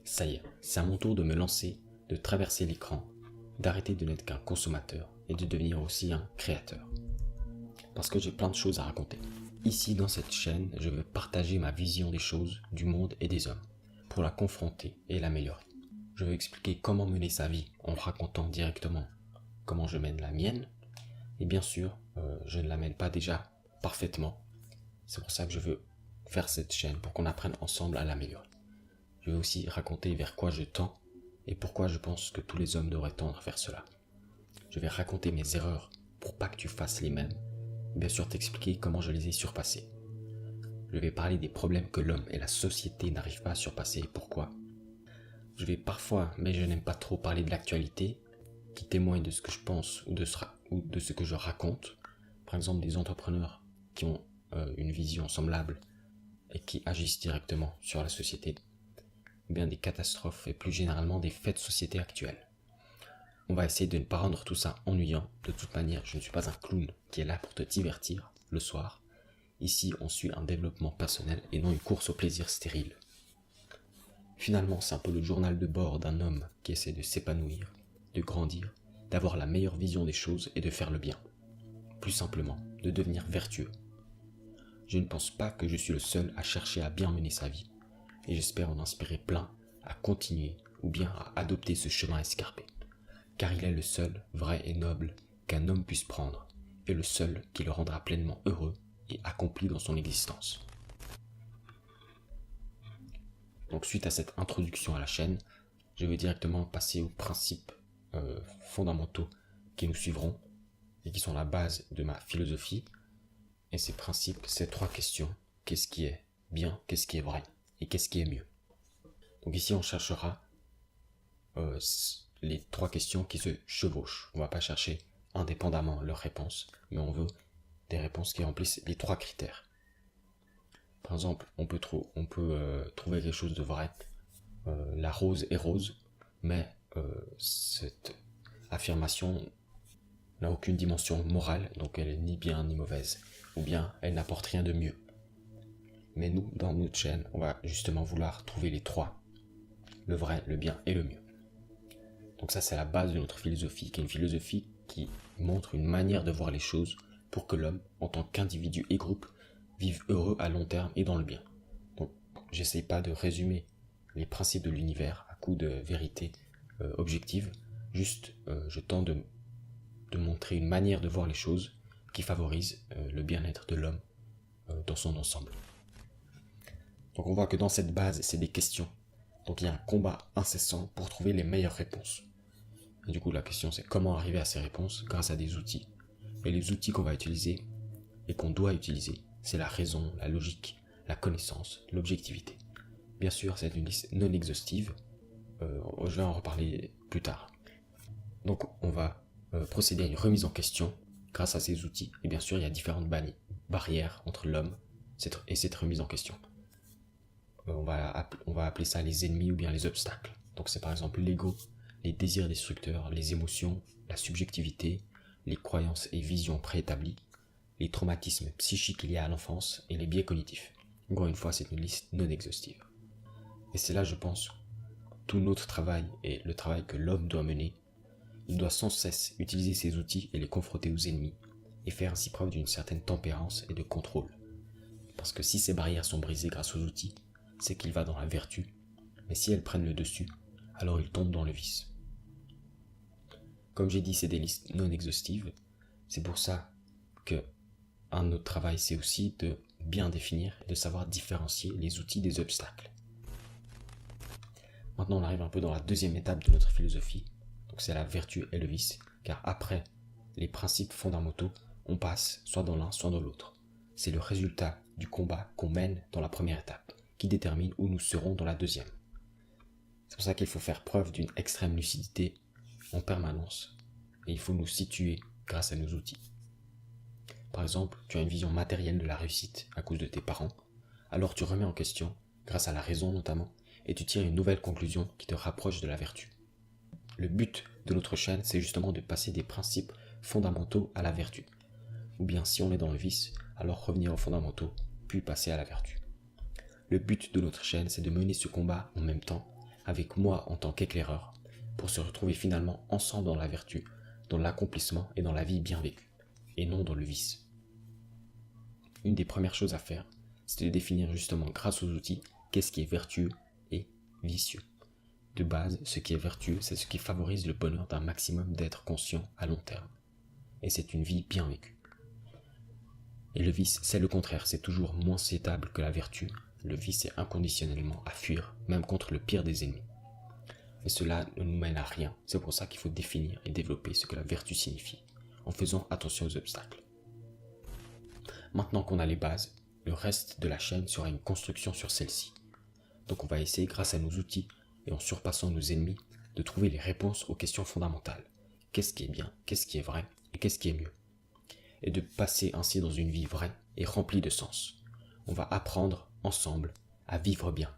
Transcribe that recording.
Ça y est, c'est à mon tour de me lancer, de traverser l'écran, d'arrêter de n'être qu'un consommateur et de devenir aussi un créateur. Parce que j'ai plein de choses à raconter. Ici, dans cette chaîne, je veux partager ma vision des choses, du monde et des hommes, pour la confronter et l'améliorer. Je veux expliquer comment mener sa vie en racontant directement comment je mène la mienne. Et bien sûr, je ne la mène pas déjà parfaitement. C'est pour ça que je veux faire cette chaîne, pour qu'on apprenne ensemble à l'améliorer. Je vais aussi raconter vers quoi je tends et pourquoi je pense que tous les hommes devraient tendre vers cela. Je vais raconter mes erreurs pour pas que tu fasses les mêmes. Bien sûr, t'expliquer comment je les ai surpassées. Je vais parler des problèmes que l'homme et la société n'arrivent pas à surpasser et pourquoi. Je vais parfois, mais je n'aime pas trop parler de l'actualité, qui témoigne de ce que je pense ou de ce que je raconte. Par exemple, des entrepreneurs qui ont une vision semblable et qui agissent directement sur la société, ou bien des catastrophes et plus généralement des faits de société actuels. On va essayer de ne pas rendre tout ça ennuyant. De toute manière, je ne suis pas un clown qui est là pour te divertir le soir. Ici, on suit un développement personnel et non une course au plaisir stérile. Finalement, c'est un peu le journal de bord d'un homme qui essaie de s'épanouir, de grandir, d'avoir la meilleure vision des choses et de faire le bien. Plus simplement, de devenir vertueux. Je ne pense pas que je suis le seul à chercher à bien mener sa vie, et j'espère en inspirer plein à continuer ou bien à adopter ce chemin escarpé, car il est le seul, vrai et noble, qu'un homme puisse prendre, et le seul qui le rendra pleinement heureux et accompli dans son existence. Donc suite à cette introduction à la chaîne, je vais directement passer aux principes fondamentaux qui nous suivront et qui sont la base de ma philosophie. Et ces principes, c'est 3 questions. Qu'est-ce qui est bien, qu'est-ce qui est vrai et qu'est-ce qui est mieux. Donc ici on cherchera les 3 questions qui se chevauchent. On ne va pas chercher indépendamment leurs réponses, mais on veut des réponses qui remplissent les 3 critères. Par exemple, on peut trouver quelque chose de vrai. La rose est rose, mais cette affirmation n'a aucune dimension morale, donc elle est ni bien ni mauvaise, ou bien elle n'apporte rien de mieux. Mais nous, dans notre chaîne, on va justement vouloir trouver les 3, le vrai, le bien et le mieux. Donc ça, c'est la base de notre philosophie, qui est une philosophie qui montre une manière de voir les choses pour que l'homme, en tant qu'individu et groupe, vive heureux à long terme et dans le bien. Donc, j'essaie pas de résumer les principes de l'univers à coup de vérité objective, juste je tente de montrer une manière de voir les choses qui favorise le bien-être de l'homme dans son ensemble. Donc on voit que dans cette base, c'est des questions. Donc il y a un combat incessant pour trouver les meilleures réponses. Et du coup, la question c'est comment arriver à ces réponses grâce à des outils. Et les outils qu'on va utiliser et qu'on doit utiliser, c'est la raison, la logique, la connaissance, l'objectivité. Bien sûr, c'est une liste non exhaustive. Je vais en reparler plus tard. Donc on va procéder à une remise en question grâce à ces outils. Et bien sûr, il y a différentes barrières entre l'homme et cette remise en question. On va appeler ça les ennemis ou bien les obstacles. Donc c'est par exemple l'ego, les désirs destructeurs, les émotions, la subjectivité, les croyances et visions préétablies, les traumatismes psychiques liés à l'enfance et les biais cognitifs. Encore une fois, c'est une liste non exhaustive. Et c'est là, je pense, tout notre travail et le travail que l'homme doit mener. Il doit sans cesse utiliser ces outils et les confronter aux ennemis et faire ainsi preuve d'une certaine tempérance et de contrôle. Parce que si ces barrières sont brisées grâce aux outils, c'est qu'il va dans la vertu, mais si elles prennent le dessus, alors il tombe dans le vice. Comme j'ai dit, c'est des listes non exhaustives, c'est pour ça que un autre travail, c'est aussi de bien définir et de savoir différencier les outils des obstacles. Maintenant, on arrive un peu dans la deuxième étape de notre philosophie, donc c'est la vertu et le vice, car après les principes fondamentaux, on passe soit dans l'un, soit dans l'autre. C'est le résultat du combat qu'on mène dans la première étape, qui détermine où nous serons dans la deuxième. C'est pour ça qu'il faut faire preuve d'une extrême lucidité en permanence, et il faut nous situer grâce à nos outils. Par exemple, tu as une vision matérielle de la réussite à cause de tes parents, alors tu remets en question, grâce à la raison notamment, et tu tires une nouvelle conclusion qui te rapproche de la vertu. Le but de notre chaîne, c'est justement de passer des principes fondamentaux à la vertu. Ou bien si on est dans le vice, alors revenir aux fondamentaux, puis passer à la vertu. Le but de notre chaîne, c'est de mener ce combat en même temps, avec moi en tant qu'éclaireur, pour se retrouver finalement ensemble dans la vertu, dans l'accomplissement et dans la vie bien vécue, et non dans le vice. Une des premières choses à faire, c'est de définir justement grâce aux outils qu'est-ce qui est vertueux et vicieux. De base, ce qui est vertueux, c'est ce qui favorise le bonheur d'un maximum d'êtres conscients à long terme. Et c'est une vie bien vécue. Et le vice, c'est le contraire, c'est toujours moins souhaitable que la vertu. Le vice est inconditionnellement à fuir, même contre le pire des ennemis. Et cela ne nous mène à rien. C'est pour ça qu'il faut définir et développer ce que la vertu signifie, en faisant attention aux obstacles. Maintenant qu'on a les bases, le reste de la chaîne sera une construction sur celle-ci. Donc on va essayer, grâce à nos outils et en surpassant nos ennemis, de trouver les réponses aux questions fondamentales. Qu'est-ce qui est bien, qu'est-ce qui est vrai et qu'est-ce qui est mieux? Et de passer ainsi dans une vie vraie et remplie de sens. On va apprendre ensemble à vivre bien.